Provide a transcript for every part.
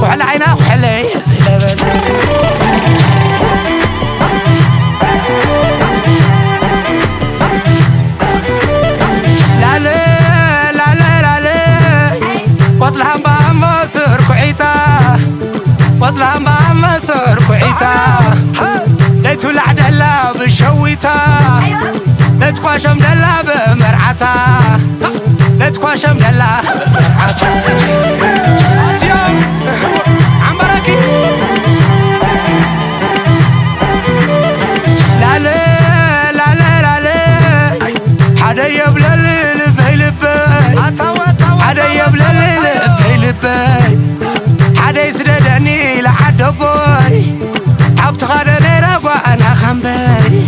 وعلى عينا وحلي زلبس لالي لالي لالي وطلهم بأمسر كعيتا وطلهم بأمسر كعيتا ليتو العدلا بشويتا لتقاشم دلا بمرعتا لتقاشم دلا بمرعتا اتيام عمبركي لالي لالي لالي حدا يبلل لبي لبي حدا يبلل لبي لبي حدا يسردني لعدبوي عبت غدا نيرا وانا خنبي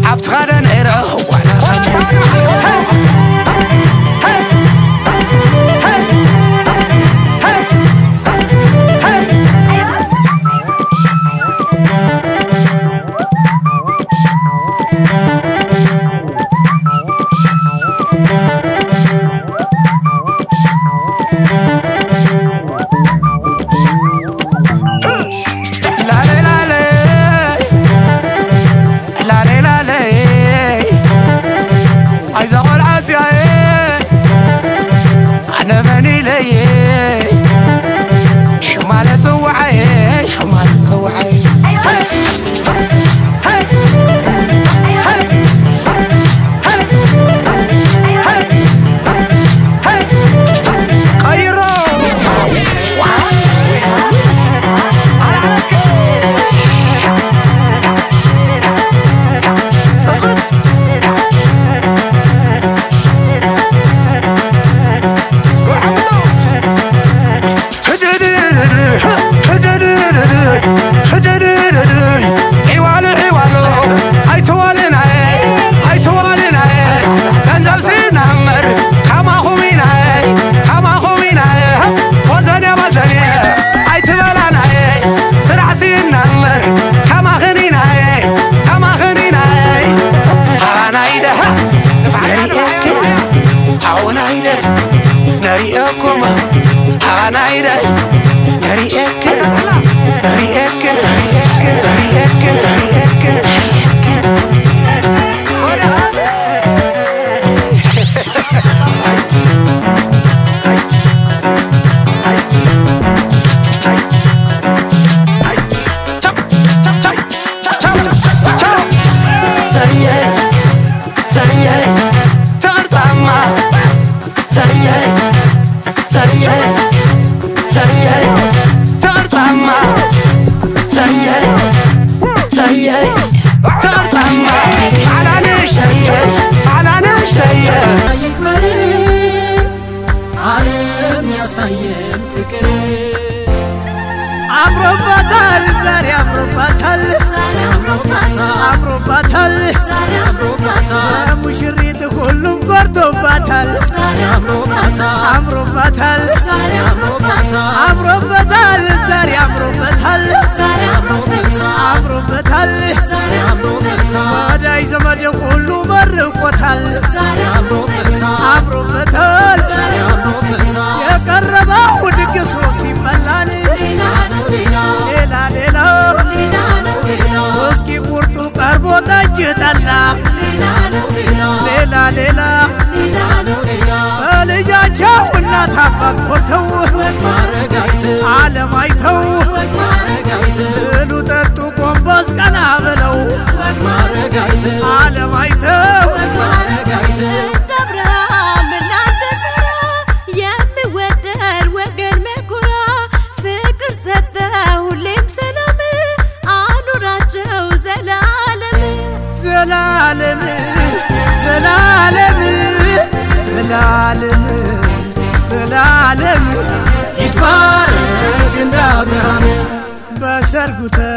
عبت غدا نيرا وانا خنبي ሙሽሪት ሁሉም ጎርቶባታል አምሮባታል አምሮበታል ዛሬ አምሮበታል አምሮበታል ወዳጅ ዘመድ ሁሉ መርቆታል አምሮበታል የቀረበው ድግሱ ሲበላል ሌላ ሌላ እስኪ ቁርጡ ቀርቦ ጠጅ ጠላ ሌላ ሌላ በልጃቸው እናት አባት ኮርተው ዓለም አይተው ብሉ ጠጡ ጎንበስ ቀና ብለው ዓለም አይተው የሚወደድ ወገን መኩራ ፍቅር ሰጠ ሁሌም ሰላም አኑራቸው ዘላለም ዘላለም ዘላለም ዘላለም ዘላለም ይትባረክ እንደ አብርሃም በሰርጉ